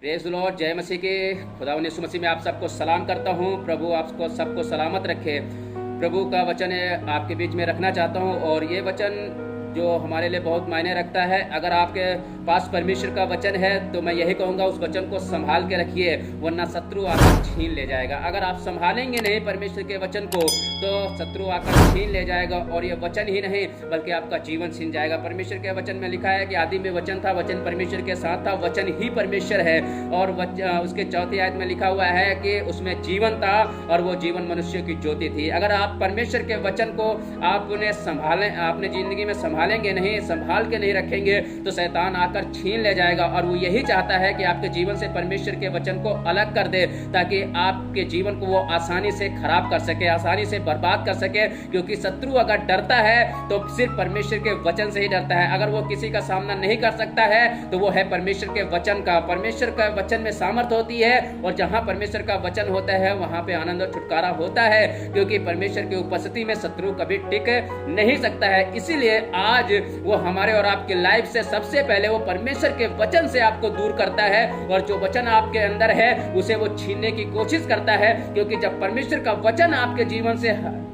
Praise the Lord, जय मसीह के। खुदावंद यीशु मसीह में आप सबको सलाम करता हूँ। प्रभु आपको सबको सलामत रखे। प्रभु का वचन है आपके बीच में रखना चाहता हूँ, और ये वचन जो हमारे लिए बहुत मायने रखता है। अगर आपके पास परमेश्वर का वचन है तो मैं यही कहूँगा, उस वचन को संभाल के रखिए, वरना शत्रु आकर छीन ले जाएगा। अगर आप संभालेंगे नहीं परमेश्वर के वचन को तो शत्रु आकर छीन ले जाएगा, और ये वचन ही नहीं बल्कि आपका जीवन छीन जाएगा। परमेश्वर के वचन में लिखा है कि आदि में वचन था, वचन परमेश्वर के साथ था, वचन ही परमेश्वर है। और उसके चौथी आयत में लिखा हुआ है कि उसमें जीवन था और वो जीवन मनुष्य की ज्योति थी। अगर आप परमेश्वर के वचन को आपने आपने जिंदगी में संभालेंगे नहीं, संभाल के नहीं रखेंगे, तो शैतान आकर छीन ले जाएगा। और वो यही चाहता है कि आपके जीवन से परमेश्वर के वचन को अलग कर दे, ताकि आपके जीवन को वो आसानी से खराब कर सके, आसानी से बर्बाद कर सके। क्योंकि शत्रु अगर डरता है तो सिर्फ परमेश्वर के वचन से ही डरता है। अगर वो किसी का सामना नहीं कर सकता है तो वो है परमेश्वर के वचन का। परमेश्वर का वचन में सामर्थ होती है, और जहां परमेश्वर का वचन होता है वहां पे आनंद और छुटकारा होता है। क्योंकि परमेश्वर की उपस्थिति में शत्रु कभी टिक नहीं सकता है। इसीलिए आज वो हमारे और आपके लाइफ से सबसे पहले वो परमेश्वर के वचन से आपको दूर करता है, और जो वचन आपके अंदर है उसे वो छीनने की कोशिश करता है। क्योंकि जब परमेश्वर का वचन आपके जीवन से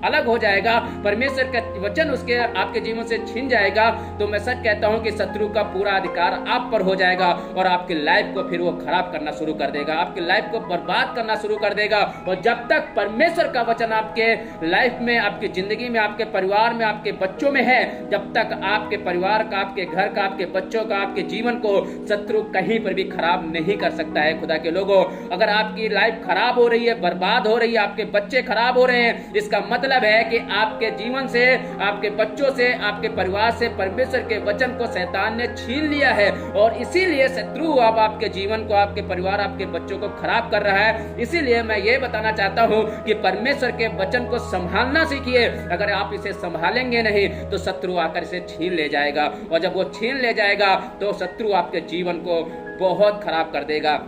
अलग हो जाएगा, परमेश्वर का वचन उसके आपके जीवन से छीन जाएगा, तो मैं सच कहता हूं कि शत्रु का पूरा अधिकार आप पर हो जाएगा, और आपकी लाइफ को फिर वो खराब करना शुरू कर देगा, आपकी लाइफ को बर्बाद करना शुरू कर देगा। और जब तक परमेश्वर का वचन आपके लाइफ में, आपकी जिंदगी में, आपके परिवार में, आपके बच्चों में है, जब तक आपके परिवार का, आपके घर का, आपके बच्चों का, आपके जीवन को शत्रु कहीं पर भी खराब नहीं कर सकता है। खुदा के लोगों, अगर आपकी लाइफ खराब हो रही है, बर्बाद हो रही है, आपके बच्चे खराब हो रहे हैं, इसका मतलब है कि आपके जीवन से, आपके बच्चों से, आपके परिवार से परमेश्वर के वचन को शैतान ने छीन लिया है। और इसीलिए शत्रु अब आपके जीवन को, आपके परिवार, आपके बच्चों को खराब कर रहा है। इसीलिए मैं ये बताना चाहता हूं कि परमेश्वर के वचन को संभालना सीखिए। अगर आप इसे संभालेंगे नहीं तो शत्रु आकर इसे छीन ले जाएगा, और जब वो छीन ले जाएगा तो शत्रु आपके जीवन को बहुत खराब कर देगा।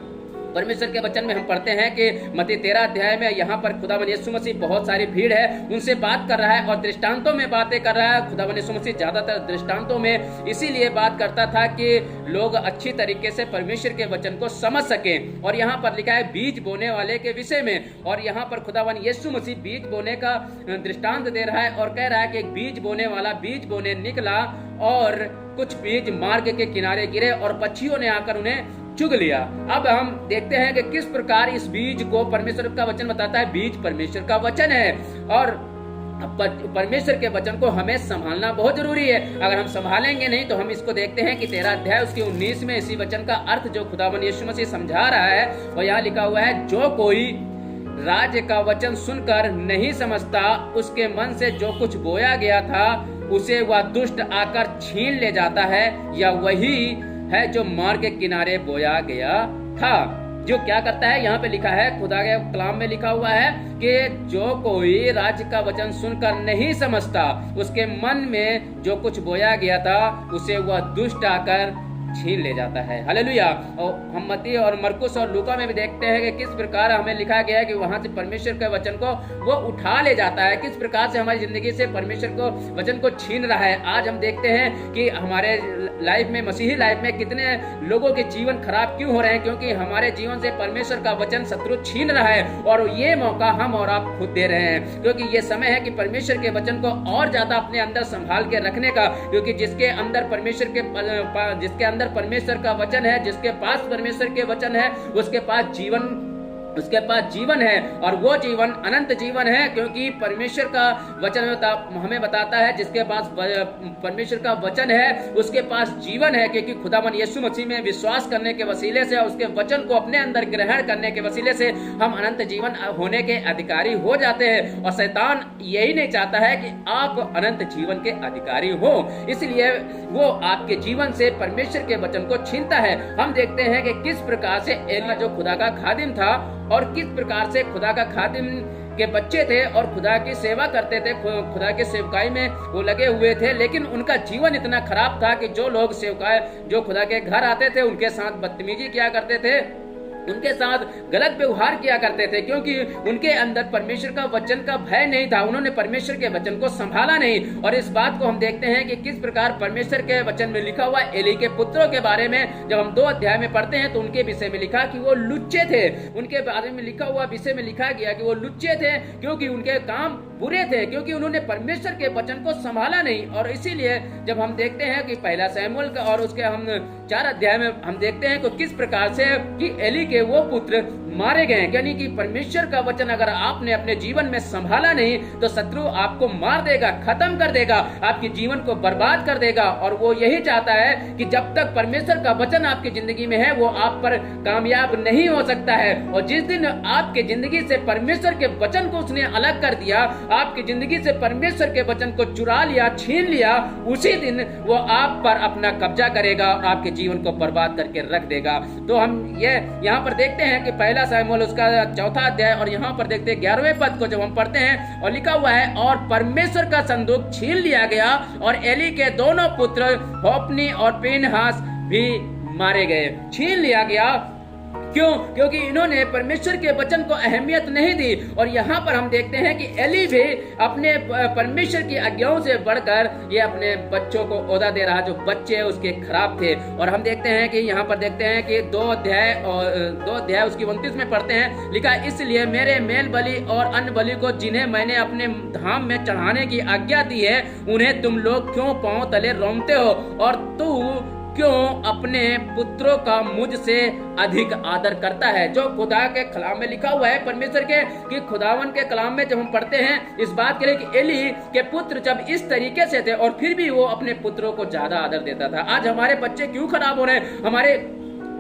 परमेश्वर के वचन में हम पढ़ते हैं कि मत्ती 13 अध्याय में यहाँ पर खुदावंद यीशु मसीह, बहुत सारी भीड़ है, उनसे बात कर रहा है और दृष्टांतों में बातें कर रहा है। खुदावंद यीशु मसीह ज्यादातर दृष्टांतों में इसीलिए बात करता था कि लोग अच्छी तरीके से परमेश्वर के वचन को समझ सकें। और यहाँ पर लिखा है बीज बोने वाले के विषय में, और यहाँ पर खुदावंद यीशु मसीह बीज बोने का दृष्टांत दे रहा है, और कह रहा है कि एक बीज बोने वाला बीज बोने निकला, और कुछ बीज मार्ग के किनारे गिरे और पक्षियों ने आकर उन्हें चुग लिया। अब हम देखते हैं कि किस प्रकार इस बीज को परमेश्वर का वचन बताता है। बीज परमेश्वर का वचन है, और परमेश्वर के वचन को हमें संभालना बहुत जरूरी है। अगर हम संभालेंगे नहीं तो हम इसको देखते हैं कि 13 अध्याय उसकी 19 में इसी वचन का अर्थ जो खुदावंद यीशु मसीह समझा रहा है, और यहाँ लिखा हुआ है, जो कोई राज्य का वचन सुनकर नहीं समझता, उसके मन से जो कुछ बोया गया था उसे वह दुष्ट आकर छीन ले जाता है। या वही है जो मार्ग के किनारे बोया गया था, जो क्या करता है। यहाँ पे लिखा है, खुदा के कलाम में लिखा हुआ है कि जो कोई राज्य का वचन सुनकर नहीं समझता, उसके मन में जो कुछ बोया गया था उसे वह दुष्ट आकर छीन ले जाता है। हालेलुया। और हम मत्ती और मरकुस और लूका में भी देखते हैं कि किस प्रकार हमें लिखा गया है कि वहां से परमेश्वर के वचन को वो उठा ले जाता है, किस प्रकार से हमारी जिंदगी से परमेश्वर को वचन को छीन रहा है। आज हम देखते हैं कि हमारे लाइफ में, मसीही लाइफ में कितने लोगों के जीवन खराब क्यों हो रहे हैं, क्योंकि हमारे जीवन से परमेश्वर का वचन शत्रु छीन रहा है। और ये मौका हम और आप खुद दे रहे हैं, क्योंकि ये समय है कि परमेश्वर के वचन को और ज्यादा अपने अंदर संभाल के रखने का। क्योंकि जिसके अंदर परमेश्वर का वचन है, जिसके पास परमेश्वर के वचन है, उसके पास जीवन है, और वो जीवन अनंत जीवन है। क्योंकि परमेश्वर का वचन हमें बताता है, जिसके पास परमेश्वर का वचन है उसके पास जीवन है। क्योंकि खुदावंद यीशु मसीह में विश्वास करने के वसीले से, उसके वचन को अपने अंदर ग्रहण करने के वसीले से हम अनंत जीवन होने के अधिकारी हो जाते हैं। और शैतान यही नहीं चाहता है कि आप अनंत जीवन के अधिकारी हो, इसलिए वो आपके जीवन से परमेश्वर के वचन को छीनता है। हम देखते हैं कि किस प्रकार से एलिय्याह जो खुदा का खादिम था, और किस प्रकार से खुदा का खादिम के बच्चे थे और खुदा की सेवा करते थे, खुदा के सेवकाई में वो लगे हुए थे, लेकिन उनका जीवन इतना खराब था कि जो लोग सेवकाई, जो खुदा के घर आते थे, उनके साथ बदतमीजी किया करते थे, उनके साथ गलत व्यवहार किया करते थे, क्योंकि उनके अंदर परमेश्वर का वचन का भय नहीं था। उन्होंने परमेश्वर के वचन को संभाला नहीं। और इस बात को हम देखते हैं कि किस प्रकार परमेश्वर के वचन में लिखा हुआ एली के पुत्रों के बारे में जब हम 2 अध्याय में पढ़ते हैं तो उनके विषय में लिखा कि वो लुच्चे थे। उनके बारे में लिखा हुआ विषय में लिखा गया कि वो लुच्चे थे, क्योंकि उनके काम बुरे थे, क्योंकि उन्होंने परमेश्वर के वचन को संभाला नहीं। और इसीलिए जब हम देखते हैं कि पहला शमूएल का और उसके हम 4 अध्याय में हम देखते हैं कि किस प्रकार से कि एली के वो पुत्र मारे गए। यानी कि परमेश्वर का वचन अगर आपने अपने जीवन में संभाला नहीं तो शत्रु आपको मार देगा, खत्म कर देगा, आपके जीवन को बर्बाद कर देगा। और वो यही चाहता है कि जब तक परमेश्वर का वचन आपकी जिंदगी में है वो आप पर कामयाब नहीं हो सकता है। और जिस दिन आपके जिंदगी से परमेश्वर के वचन को उसने अलग कर दिया, आपकी जिंदगी से परमेश्वर के वचन को चुरा लिया, छीन लिया, उसी दिन वो आप पर अपना कब्जा करेगा और आपके जीवन को बर्बाद करके रख देगा। तो हम ये यहाँ पर देखते हैं कि पहला शमूएल उसका 4 अध्याय और यहाँ पर देखते हैं 11वें पद को जब हम पढ़ते हैं और लिखा हुआ है, और परमेश्वर का संदूक छीन लिया गया और एली के दोनों पुत्र होप्नी और पीनहास भी मारे गए। छीन लिया गया क्यों? क्योंकि इन्होंने परमेश्वर के वचन को अहमियत नहीं दी। और यहाँ पर हम देखते हैं कि एली भी अपने परमेश्वर की आज्ञाओं से बढ़कर ये अपने बच्चों को ओहदा दे रहा, जो बच्चे उसके खराब थे। और हम देखते हैं कि यहाँ पर देखते हैं कि 2 अध्याय उसकी 29 में पढ़ते हैं, लिखा, इसलिए मेरे मेल बलि और अन्न बलि को जिन्हें मैंने अपने धाम में चढ़ाने की आज्ञा दी है, उन्हें तुम लोग क्यों पांव तले रोमते हो? और तू क्यों अपने पुत्रों का मुझसे अधिक आदर करता है? जो खुदा के कलाम में लिखा हुआ है परमेश्वर के, कि खुदावन के कलाम में जब हम पढ़ते हैं इस बात के लिए कि एली के पुत्र जब इस तरीके से थे और फिर भी वो अपने पुत्रों को ज्यादा आदर देता था। आज हमारे बच्चे क्यों खराब हो रहे हैं? हमारे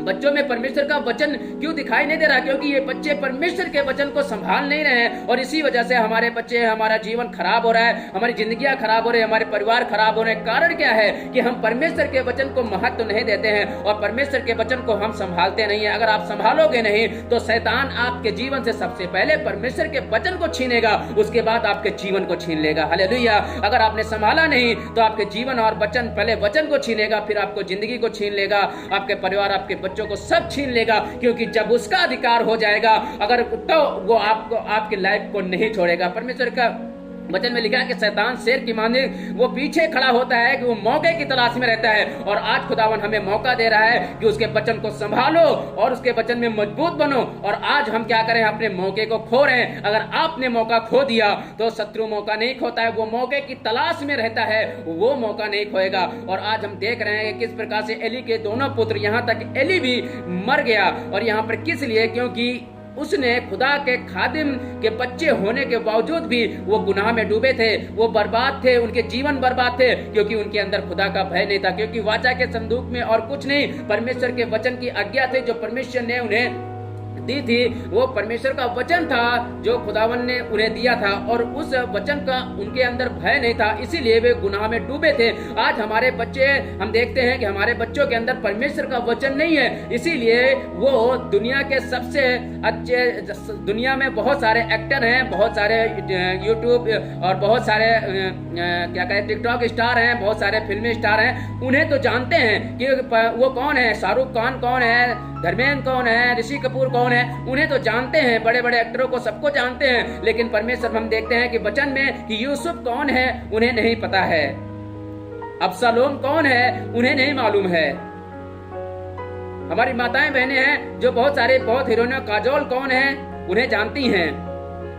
बच्चों में परमेश्वर का वचन क्यों दिखाई नहीं दे रहा? क्योंकि ये बच्चे परमेश्वर के वचन को संभाल नहीं रहे हैं। और इसी वजह से हमारे बच्चे, हमारा जीवन खराब हो रहा है, हमारी जिंदगियां खराब हो रही है, हमारे परिवार खराब हो रहे हैं। कारण क्या है? कि हम परमेश्वर के वचन को महत्व नहीं देते हैं और परमेश्वर के वचन को हम संभालते नहीं है। अगर आप संभालोगे नहीं तो शैतान आपके जीवन से सबसे पहले परमेश्वर के वचन को छीनेगा, उसके बाद आपके जीवन को छीन लेगा। हालेलुया। अगर आपने संभाला नहीं तो आपके जीवन और वचन, पहले वचन को छीनेगा, फिर आपको जिंदगी को छीन लेगा, आपके परिवार, आपके बच्चों को सब छीन लेगा। क्योंकि जब उसका अधिकार हो जाएगा अगर, तो वो आपको, आपकी लाइफ को नहीं छोड़ेगा। परमेश्वर का वचन में लिखा है कि शैतान शेर की माने वो पीछे खड़ा होता है, कि वो मौके की तलाश में रहता है। और आज खुदावन हमें मौका दे रहा है कि उसके वचन को संभालो और उसके वचन में मजबूत बनो। और आज हम क्या करें? अपने मौके को खो रहे हैं। अगर आपने मौका खो दिया तो शत्रु मौका नहीं खोता है, वो मौके की तलाश में रहता है, वो मौका नहीं खोएगा। और आज हम देख रहे हैं कि किस प्रकार से एली के दोनों पुत्र, यहाँ तक एली भी मर गया। और यहाँ पर किस लिए? क्योंकि उसने खुदा के खादिम के बच्चे होने के बावजूद भी वो गुनाह में डूबे थे, वो बर्बाद थे, उनके जीवन बर्बाद थे, क्योंकि उनके अंदर खुदा का भय नहीं था। क्योंकि वाचा के संदूक में और कुछ नहीं, परमेश्वर के वचन की आज्ञा थी जो परमेश्वर ने उन्हें दी थी। वो परमेश्वर का वचन था जो खुदावन ने उन्हें दिया था, और उस वचन का उनके अंदर भय नहीं था, इसीलिए वे गुनाह में डूबे थे। आज हमारे बच्चे, हम देखते हैं कि हमारे बच्चों के अंदर परमेश्वर का वचन नहीं है, इसीलिए वो दुनिया के सबसे अच्छे, दुनिया में बहुत सारे एक्टर हैं, बहुत सारे यूट्यूब और बहुत सारे क्या कहें टिकटॉक स्टार हैं, बहुत सारे फिल्मी स्टार हैं, उन्हें तो जानते हैं कि वो कौन है, शाहरुख खान कौन है, धर्मेंद्र कौन है, ऋषि कपूर कौन है, उन्हें तो जानते हैं, बड़े बड़े एक्टरों को सबको जानते हैं। लेकिन परमेश्वर, हम देखते हैं कि वचन में कि यूसुफ कौन है उन्हें नहीं पता है, अब्सलोम कौन है उन्हें नहीं मालूम है। हमारी माताएं बहनें हैं जो बहुत हीरोइनों, काजोल कौन है उन्हें जानती हैं,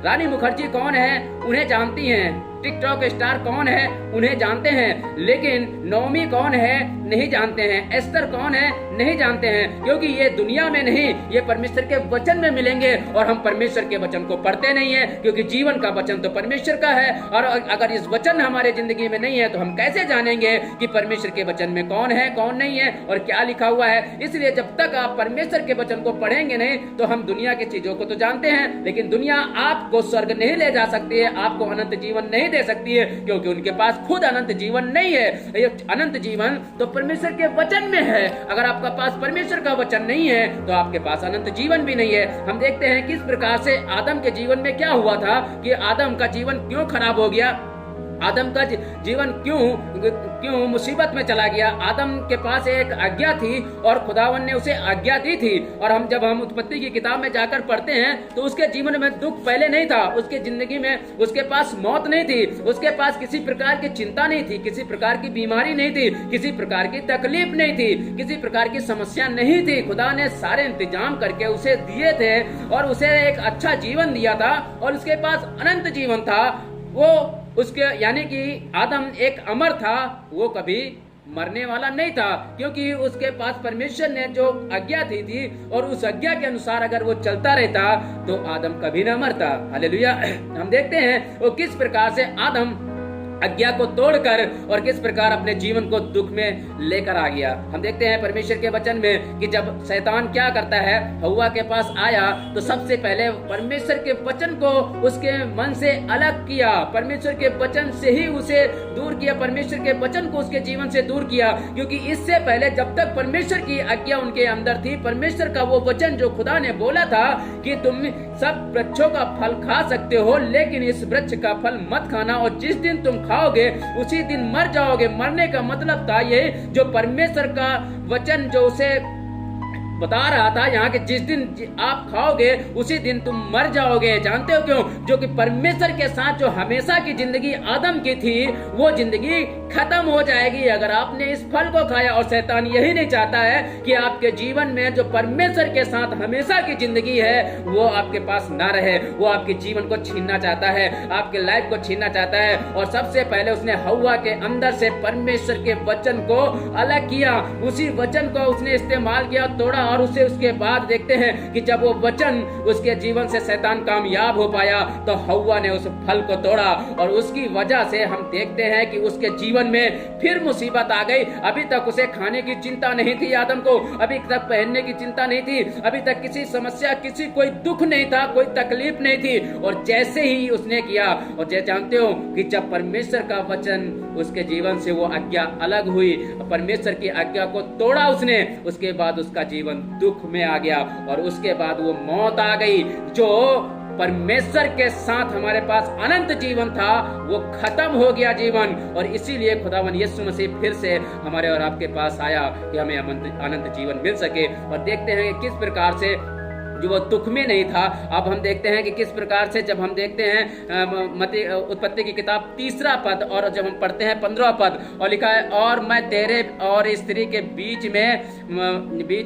रानी मुखर्जी कौन है उन्हें जानती हैं, टिकटॉक स्टार कौन है उन्हें जानते हैं। लेकिन नौमी कौन है नहीं जानते हैं, एस्तर कौन है नहीं जानते हैं, क्योंकि ये दुनिया में नहीं, ये परमेश्वर के वचन में मिलेंगे। और हम परमेश्वर के वचन को पढ़ते नहीं है, क्योंकि जीवन का वचन तो परमेश्वर का है। और अगर इस वचन हमारे जिंदगी में नहीं है तो हम कैसे जानेंगे कि परमेश्वर के वचन में कौन है, कौन नहीं है और क्या लिखा हुआ है। इसलिए जब तक आप परमेश्वर के वचन को पढ़ेंगे नहीं तो हम दुनिया की चीजों को तो जानते हैं, लेकिन दुनिया आपको स्वर्ग नहीं ले जा सकती है, आपको अनंत जीवन नहीं दे सकती है, क्योंकि उनके पास खुद अनंत जीवन नहीं है। ये अनंत जीवन तो परमेश्वर के वचन में है। अगर आपका पास परमेश्वर का वचन नहीं है तो आपके पास अनंत जीवन भी नहीं है। हम देखते हैं किस प्रकार से आदम के जीवन में क्या हुआ था, कि आदम का जीवन क्यों खराब हो गया। आदम का जीवन क्यों मुसीबत में चला गया। आदम के पास एक आज्ञा थी और खुदावन ने उसे आज्ञा दी थी। और जब हम उत्पत्ति की किताब में जाकर पढ़ते हैं तो उसके जीवन में दुख पहले नहीं था, उसके जिंदगी में उसके पास मौत नहीं थी, उसके पास किसी प्रकार की चिंता नहीं थी, किसी प्रकार की बीमारी नहीं थी, किसी प्रकार की तकलीफ नहीं थी, किसी प्रकार की समस्या नहीं थी। खुदा ने सारे इंतजाम करके उसे दिए थे और उसे एक अच्छा जीवन दिया था और उसके पास अनंत जीवन था। वो उसके यानी कि आदम एक अमर था, वो कभी मरने वाला नहीं था, क्योंकि उसके पास परमेश्वर ने जो आज्ञा दी थी और उस आज्ञा के अनुसार अगर वो चलता रहता तो आदम कभी ना मरता। हालेलुया। हम देखते हैं वो किस प्रकार से आदम आज्ञा को तोड़कर और किस प्रकार अपने जीवन को दुख में लेकर आ गया। हम देखते हैं परमेश्वर के वचन में कि जब शैतान क्या करता है, हव्वा के पास आया तो सबसे पहले परमेश्वर के वचन को उसके मन से अलग किया, परमेश्वर के वचन से ही उसे दूर किया, परमेश्वर के वचन को उसके जीवन से दूर किया। क्योंकि इससे पहले जब तक परमेश्वर की आज्ञा उनके अंदर थी, परमेश्वर का वो वचन जो खुदा ने बोला था कि तुम सब वृक्षों का फल खा सकते हो लेकिन इस वृक्ष का फल मत खाना, और जिस दिन तुम खाओगे उसी दिन मर जाओगे। मरने का मतलब था ये जो परमेश्वर का वचन जो उसे बता रहा था यहाँ के जिस दिन आप खाओगे उसी दिन तुम मर जाओगे। जानते हो क्यों? जो कि परमेश्वर के साथ जो हमेशा की जिंदगी आदम की थी वो जिंदगी खत्म हो जाएगी अगर आपने इस फल को खाया। और शैतान यही नहीं चाहता है कि आपके जीवन में जो परमेश्वर के साथ हमेशा की जिंदगी है वो आपके पास ना रहे। वो आपके जीवन को छीनना चाहता है, आपके लाइफ को छीनना चाहता है। और सबसे पहले उसने हव्वा के अंदर से परमेश्वर के वचन को अलग किया, उसी वचन को उसने इस्तेमाल किया, तोड़ा। और उसके बाद देखते हैं कि जब वो वचन उसके जीवन से शैतान कामयाब हो पाया तो हव्वा ने उस फल को तोड़ा और उसकी वजह से हम देखते हैं कि उसके जीवन में फिर मुसीबत आ गई। अभी तक उसे खाने की चिंता नहीं थी आदम को, अभी तक पहनने की चिंता नहीं थी, अभी तक किसी समस्या किसी कोई दुख नहीं था, कोई तकलीफ नहीं थी। और जैसे ही उसने किया, और जानते हो कि जब परमेश्वर का वचन उसके जीवन से वो आज्ञा अलग हुई, परमेश्वर की आज्ञा को तोड़ा उसने, उसके बाद उसका जीवन दुख में आ गया और उसके बाद वो मौत आ गई। जो परमेश्वर के साथ हमारे पास अनंत जीवन था वो खत्म हो गया जीवन। और इसीलिए खुदावन यीशु मसीह फिर से हमारे और आपके पास आया कि हमें अनंत जीवन मिल सके। और देखते हैं किस प्रकार से जो वो दुख में नहीं था। अब हम देखते हैं कि किस प्रकार से जब हम देखते हैं उत्पत्ति की किताब 3 पद और जब हम पढ़ते हैं 15 पद, और लिखा है और मैं तेरे और स्त्री के बीच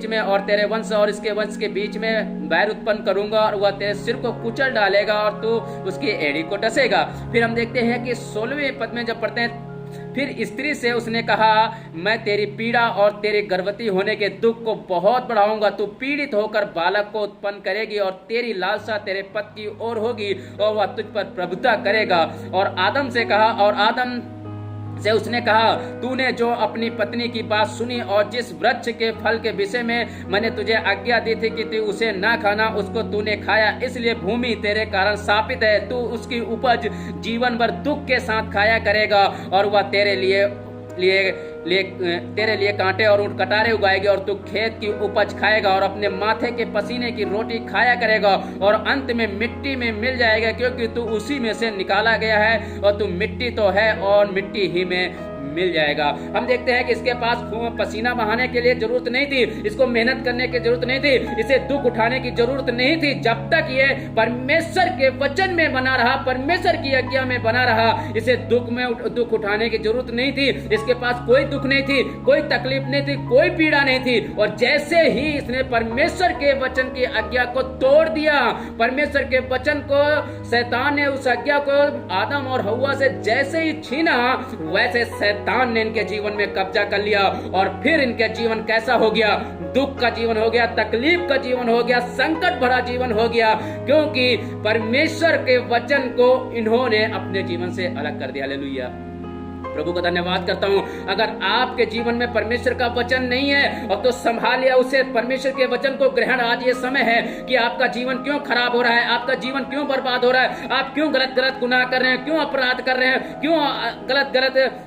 में और तेरे वंश और इसके वंश के बीच में बैर उत्पन्न करूंगा और वह तेरे सिर को कुचल डालेगा और तू उसकी एड़ी को डसेगा। फिर हम देखते हैं कि 16वें पद में जब पढ़ते हैं, फिर स्त्री से उसने कहा मैं तेरी पीड़ा और तेरे गर्भवती होने के दुख को बहुत बढ़ाऊंगा, तू पीड़ित होकर बालक को उत्पन्न करेगी और तेरी लालसा तेरे पति की ओर होगी और वह तुझ पर प्रभुता करेगा। और आदम से कहा, और आदम से उसने कहा तूने जो अपनी पत्नी की बात सुनी और जिस वृक्ष के फल के विषय में मैंने तुझे आज्ञा दी थी कि तू उसे ना खाना, उसको तूने खाया, इसलिए भूमि तेरे कारण शापित है। तू उसकी उपज जीवन भर दुख के साथ खाया करेगा और वह तेरे लिए कांटे और कटारे उगाएगी और तू खेत की उपज खाएगा और अपने माथे के पसीने की रोटी खाया करेगा और अंत में मिट्टी में मिल जाएगा, क्योंकि तू उसी में से निकाला गया है और तू मिट्टी तो है और मिट्टी ही में मिल जाएगा। हम देखते हैं कि इसके पास पसीना बहाने के लिए जरूरत नहीं थी, इसको मेहनत करने की जरूरत नहीं थी, इसे दुख उठाने की जरूरत नहीं थी। जब तक ये परमेश्वर के वचन में बना रहा, परमेश्वर की आज्ञा में बना रहा, इसे दुख उठाने की जरूरत नहीं थी। इसके पास कोई दुख नहीं थी, कोई तकलीफ नहीं थी, कोई पीड़ा नहीं थी। और जैसे ही इसने परमेश्वर के वचन की आज्ञा को तोड़ दिया, परमेश्वर के वचन को शैतान ने उस आज्ञा को आदम और हव्वा से जैसे ही छीना, वैसे शैतान ने इनके जीवन में कब्जा कर लिया। और फिर इनके जीवन कैसा हो गया? दुख का जीवन हो गया, तकलीफ का जीवन हो गया, संकट भरा जीवन हो गया, क्योंकि परमेश्वर के वचन को इन्होंने अपने जीवन से अलग कर दिया। हालेलुया। प्रभु का धन्यवाद करता हूँ। अगर आपके जीवन में परमेश्वर का वचन नहीं है और तो संभालिए उसे, परमेश्वर के वचन को ग्रहण। आज ये समय है कि आपका जीवन क्यों खराब हो रहा है, आपका जीवन क्यों बर्बाद हो रहा है, आप क्यों गलत गुनाह कर रहे हैं, क्यों अपराध कर रहे हैं, क्यों गलत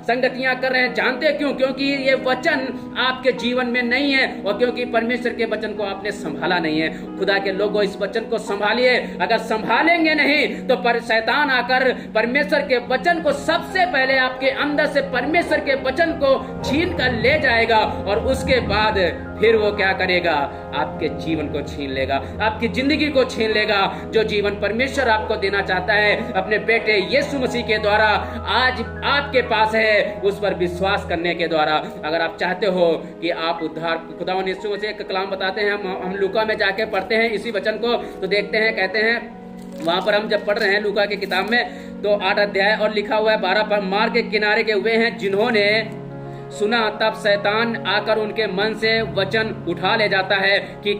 संगतियां कर रहे हैं, जानते क्यों? क्योंकि ये वचन आपके जीवन में नहीं है और क्योंकि परमेश्वर के वचन को आपने संभाला नहीं है। खुदा के लोगों, इस वचन को संभालिए। अगर संभालेंगे नहीं तो शैतान आकर परमेश्वर के वचन को सबसे पहले आपके अंदर से परमेश्वर के वचन को छीन कर ले जाएगा और उसके बाद फिर वो क्या करेगा? आपके जीवन को छीन लेगा, आपकी जिंदगी को छीन लेगा। जो जीवन परमेश्वर आपको देना चाहता है अपने बेटे यीशु मसीह के द्वारा आज आपके पास है, उस पर विश्वास करने के द्वारा। अगर आप चाहते हो कि आप उद्धार, खुदावंद यीशु मसीह का कलाम बताते हैं, हम लूका में जाके पढ़ते हैं इसी वचन को, तो देखते हैं, कहते हैं वहां पर हम जब पढ़ रहे हैं लूका के किताब में, तो 8 अध्याय और लिखा हुआ है 12 पर, मार्ग के किनारे के हुए हैं जिन्होंने सुना, तब शैतान आकर उनके मन से वचन उठा ले जाता है कि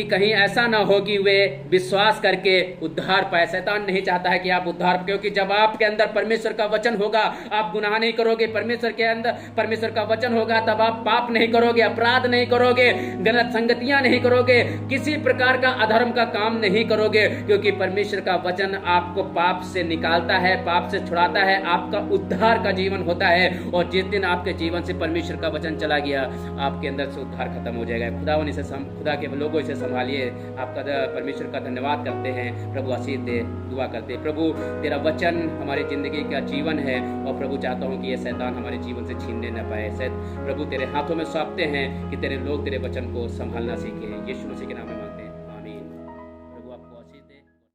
कहीं ऐसा ना हो कि वे विश्वास करके उद्धार पाए। शैतान नहीं चाहता है कि आप उद्धार, क्योंकि जब आपके अंदर परमेश्वर का वचन होगा आप गुनाह नहीं करोगे। परमेश्वर के अंदर परमेश्वर का वचन होगा तब आप पाप नहीं करोगे, अपराध नहीं करोगे, गलत संगतियां नहीं करोगे, किसी प्रकार का अधर्म का काम नहीं करोगे, क्योंकि परमेश्वर का वचन आपको पाप से निकालता है, पाप से छुड़ाता है, आपका उद्धार का जीवन होता है। और जिस दिन आपके जीवन से परमेश्वर का वचन चला गया, आपके अंदर से उद्धार खत्म हो जाएगा। खुदा के लोगों इसे संभालिए। आपका परमेश्वर का धन्यवाद करते हैं। प्रभु आशीष दे, दुआ करते हैं। प्रभु तेरा वचन हमारी जिंदगी का जीवन है और प्रभु चाहता हूँ कि ये शैतान हमारे जीवन से छीनने न पाए। प्रभु तेरे हाथों में सौंपते हैं कि तेरे लोग तेरे वचन को संभालना सीखें। यीशु मसीह के नाम में मांगते हैं।